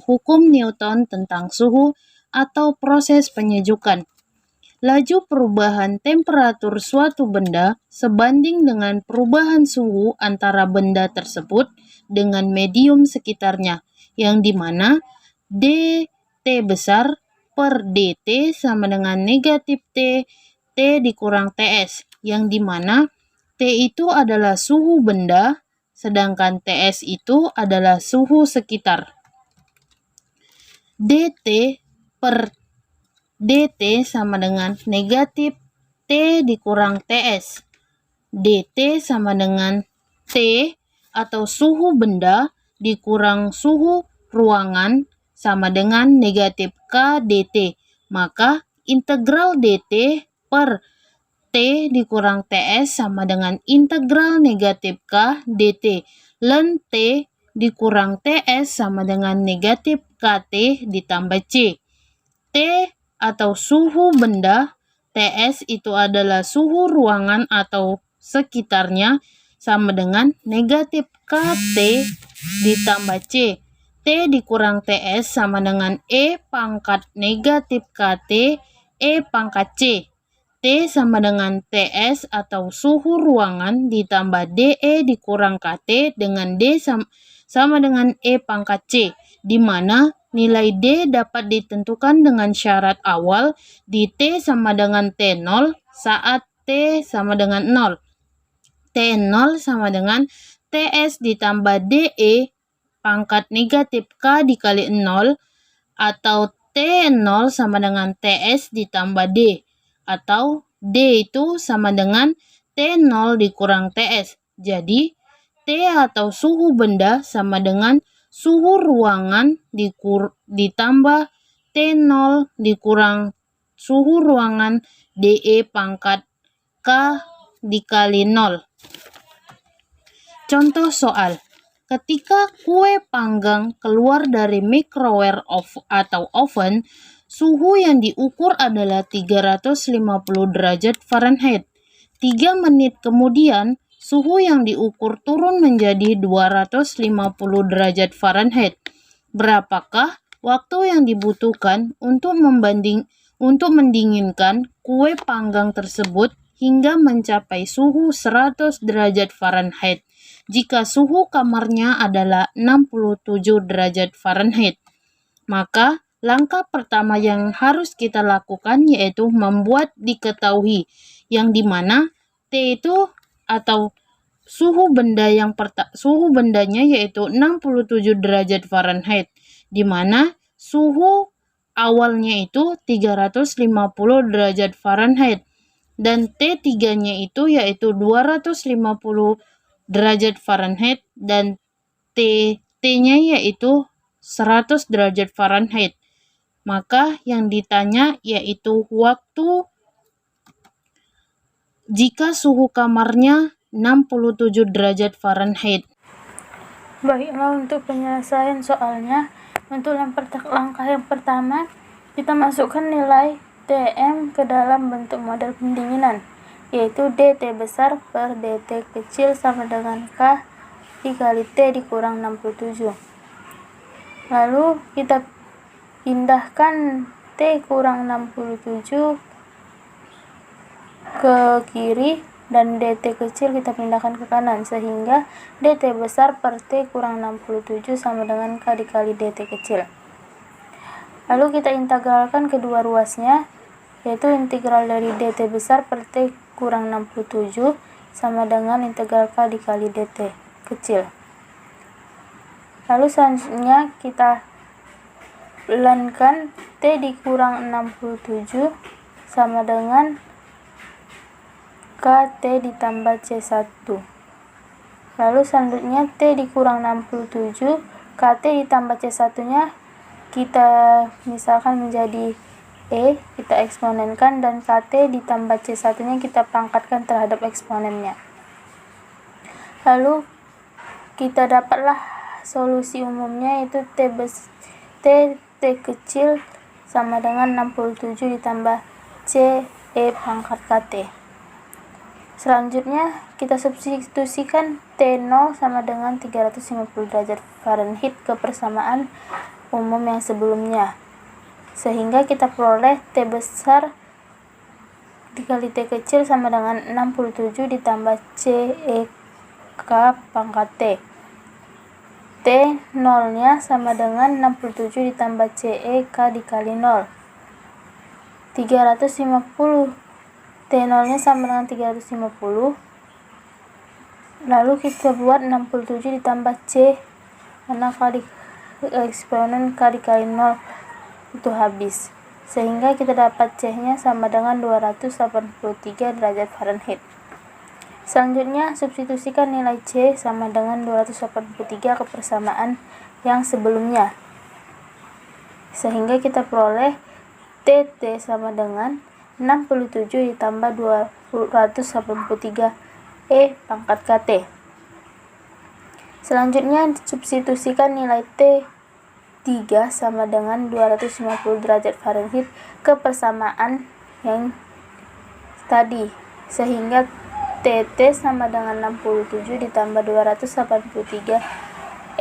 hukum Newton tentang suhu atau proses penyejukan. Laju perubahan temperatur suatu benda sebanding dengan perubahan suhu antara benda tersebut dengan medium sekitarnya, yang dimana dt besar per dt sama dengan negatif t dikurang ts, yang dimana t itu adalah suhu benda, sedangkan ts itu adalah suhu sekitar. dt per dt sama dengan negatif t dikurang ts. dt sama dengan t atau suhu benda dikurang suhu ruangan sama dengan negatif k dt. Maka integral dt per t dikurang ts sama dengan integral negatif k dt. Ln t dikurang ts sama dengan negatif kt ditambah c. T atau suhu benda, ts itu adalah suhu ruangan atau sekitarnya, sama dengan negatif kt ditambah c. T dikurang ts sama dengan e pangkat negatif kt e pangkat c. T sama dengan ts atau suhu ruangan ditambah de dikurang kt dengan d sama dengan e pangkat c, di mana nilai D dapat ditentukan dengan syarat awal di T sama dengan T0 saat T sama dengan 0. T0 sama dengan TS ditambah DE pangkat negatif K dikali 0, atau T0 sama dengan TS ditambah D, atau D itu sama dengan T0 dikurang TS. Jadi, T atau suhu benda sama dengan suhu ruangan ditambah T0 dikurang suhu ruangan DE pangkat K dikali 0. Contoh soal. Ketika kue panggang keluar dari microwave atau oven, suhu yang diukur adalah 350 derajat Fahrenheit. 3 menit kemudian, suhu yang diukur turun menjadi 250 derajat Fahrenheit. Berapakah waktu yang dibutuhkan untuk mendinginkan kue panggang tersebut hingga mencapai suhu 100 derajat Fahrenheit jika suhu kamarnya adalah 67 derajat Fahrenheit? Maka langkah pertama yang harus kita lakukan yaitu membuat diketahui, yang dimana T itu atau suhu bendanya yaitu 67 derajat Fahrenheit, di mana suhu awalnya itu 350 derajat Fahrenheit dan T3-nya itu yaitu 250 derajat Fahrenheit dan T-nya yaitu 100 derajat Fahrenheit. Maka yang ditanya yaitu waktu jika suhu kamarnya 67 derajat Fahrenheit. Baiklah, untuk penyelesaian soalnya, untuk langkah yang pertama, kita masukkan nilai Tm ke dalam bentuk model pendinginan, yaitu dt besar per dt kecil sama dengan K dikali T dikurang 67. Lalu kita pindahkan T kurang 67 ke kiri dan dt kecil kita pindahkan ke kanan, sehingga dt besar per T kurang 67 sama dengan K dikali dt kecil. Lalu kita integralkan kedua ruasnya, yaitu integral dari dt besar per T kurang 67 sama dengan integral K dikali dt kecil. Lalu selanjutnya kita lnkan T dikurang 67 sama dengan KT ditambah C1. Lalu selanjutnya T dikurang 67, KT ditambah C1 nya kita misalkan menjadi E, kita eksponenkan, dan KT ditambah C1 nya kita pangkatkan terhadap eksponennya. Lalu kita dapatlah solusi umumnya, yaitu T kecil sama dengan 67 ditambah C E pangkat KT. Selanjutnya kita substitusikan T0 sama dengan 350 derajat Fahrenheit ke persamaan umum yang sebelumnya. Sehingga kita peroleh T besar dikali T kecil sama dengan 67 ditambah CEK pangkat T. T 0-nya sama dengan 67 ditambah CEK dikali 0. 350. T 0-nya sama dengan 350. Lalu kita buat 67 ditambah C, karena kali eksponen K dikali 0 itu habis. Sehingga kita dapat C-nya sama dengan 283 derajat Fahrenheit. Selanjutnya, substitusikan nilai C sama dengan 283 ke persamaan yang sebelumnya. Sehingga kita peroleh TT sama dengan 67 ditambah 283 E pangkat KT. Selanjutnya, substitusikan nilai T 3 sama dengan 250 derajat Fahrenheit ke persamaan yang tadi. Sehingga TT sama dengan 67 ditambah 283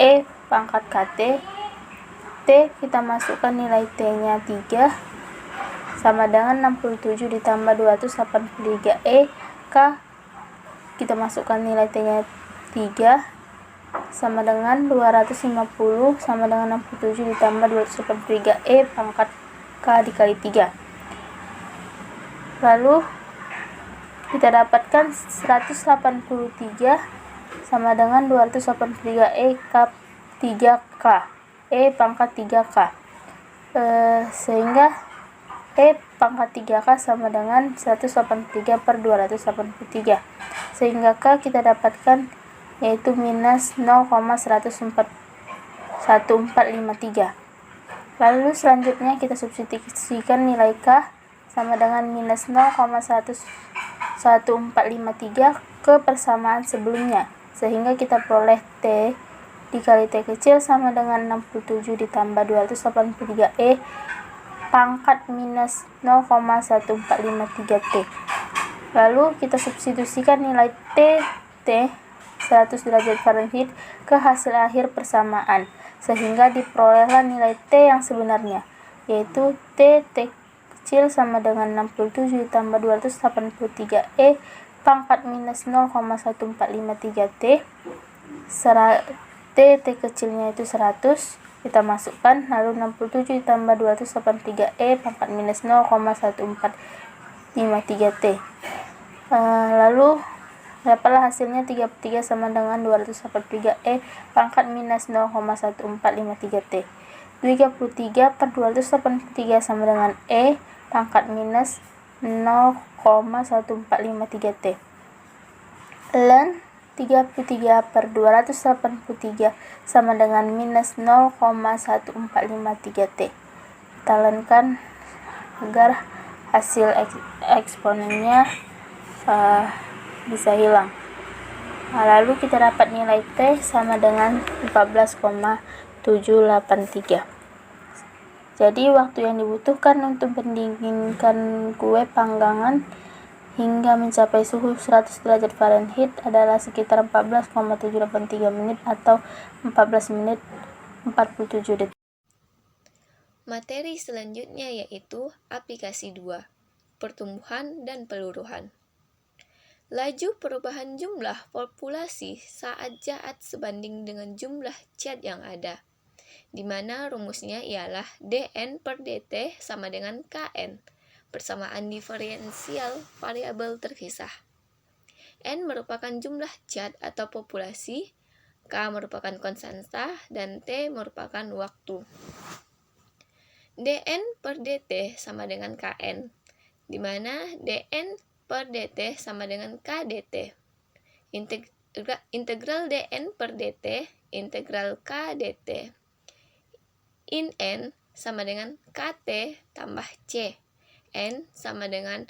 E pangkat KT. T kita masukkan nilai T-nya 3 sama dengan 67 ditambah 283 E. K kita masukkan nilai T-nya 3 sama dengan 250 sama dengan 67 ditambah 283 E pangkat K dikali 3. Lalu kita dapatkan 183 sama dengan 283 E K 3K E pangkat 3K. Sehingga E pangkat 3K sama dengan 183 per 283. Sehingga K kita dapatkan yaitu minus 0,1453. Lalu selanjutnya kita substitusikan nilai K sama dengan minus 0,1453 ke persamaan sebelumnya. Sehingga kita peroleh T dikali T kecil sama dengan 67 ditambah 283 E pangkat minus 0,1453 T. Lalu kita substitusikan nilai T 100 derajat Fahrenheit ke hasil akhir persamaan, sehingga diperolehlah nilai T yang sebenarnya, yaitu T kecil sama dengan 67 ditambah 283 E pangkat minus 0,1453 T. T kecilnya itu 100, kita masukkan, lalu 67 ditambah 283 E pangkat minus 0,1453 T. Lalu dapatlah hasilnya 33 sama dengan 283 E pangkat minus 0,1453 T. 33 per 283 sama dengan E pangkat minus 0,1453 T. Ln 33 per 283 sama dengan minus 0,1453 T. Kita lenkan agar hasil eksponennya bisa hilang. Lalu kita dapat nilai T sama dengan 14,783. Jadi waktu yang dibutuhkan untuk mendinginkan kue panggangan hingga mencapai suhu 100 derajat Fahrenheit adalah sekitar 14,783 menit atau 14 menit 47 detik. Materi selanjutnya yaitu aplikasi 2, pertumbuhan dan peluruhan. Laju perubahan jumlah populasi saat jaat sebanding dengan jumlah zat yang ada, di mana rumusnya ialah dN per dt sama dengan Kn, persamaan diferensial variabel terpisah. N merupakan jumlah zat atau populasi, K merupakan konstanta, dan T merupakan waktu. dN per dt sama dengan Kn, di mana dN per dt sama dengan K dt. Integral dN per dt, integral K dt. In N sama dengan KT tambah C. N sama dengan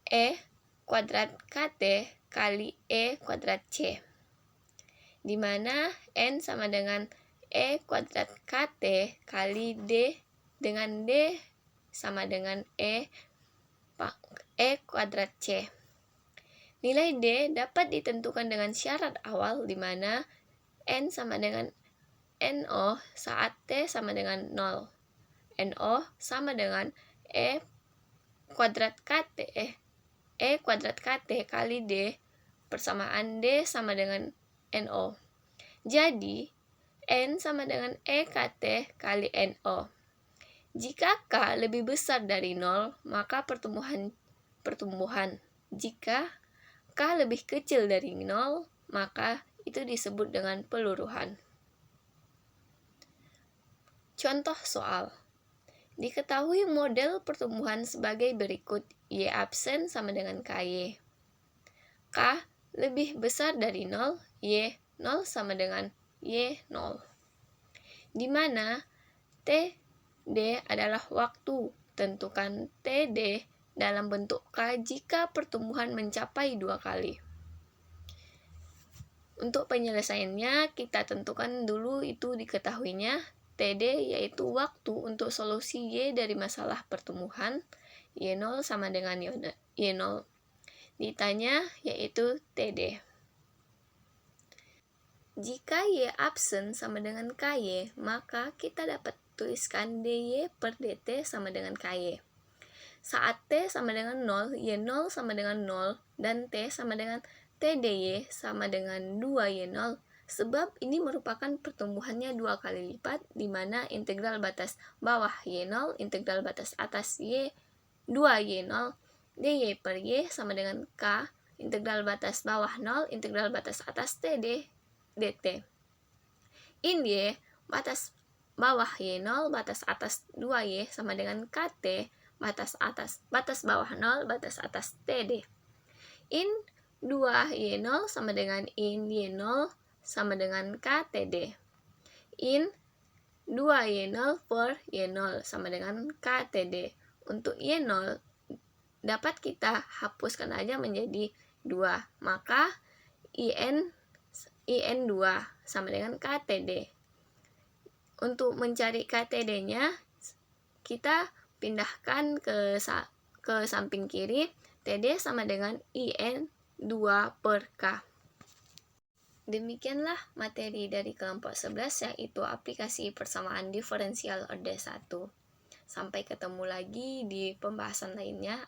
E kuadrat KT kali E kuadrat C. Di mana N sama dengan E kuadrat KT kali D dengan D sama dengan E kuadrat C. Nilai D dapat ditentukan dengan syarat awal di mana N sama dengan NO saat T sama dengan 0. NO sama dengan E kuadrat KT kali D persamaan D sama dengan NO. Jadi, N sama dengan EKT kali NO. Jika K lebih besar dari 0, maka pertumbuhan. Jika K lebih kecil dari 0, maka itu disebut dengan peluruhan. Contoh soal. Diketahui model pertumbuhan sebagai berikut. Y absen sama dengan KY. K lebih besar dari 0, Y 0 sama dengan Y 0. Di mana TD adalah waktu. Tentukan TD dalam bentuk K jika pertumbuhan mencapai 2 kali. Untuk penyelesaiannya, kita tentukan dulu itu diketahuinya. TD yaitu waktu untuk solusi Y dari masalah pertumbuhan. Y0 sama dengan Y0. Ditanya yaitu TD. Jika Y absen sama dengan KY, maka kita dapat tuliskan DY per DT sama dengan KY. Saat T sama dengan 0, Y0 sama dengan 0, dan T sama dengan TDY sama dengan 2Y0, sebab ini merupakan pertumbuhannya 2 kali lipat, di mana integral batas bawah Y0, integral batas atas Y 2Y0, dy per Y sama dengan K, integral batas bawah 0, integral batas atas TD, dt. In Y, batas bawah Y0, batas atas 2Y sama dengan KT, batas bawah 0, batas atas TD. In 2Y0 sama dengan in Y0 sama dengan KTD. In 2Y0 per Y0 sama dengan KTD. Untuk Y0 dapat kita hapuskan aja menjadi 2. Maka IN2 sama dengan KTD. Untuk mencari KTD-nya, kita pindahkan ke samping kiri. TD sama dengan IN2 per K. Demikianlah materi dari kelompok 11, yaitu aplikasi persamaan diferensial order 1. Sampai ketemu lagi di pembahasan lainnya.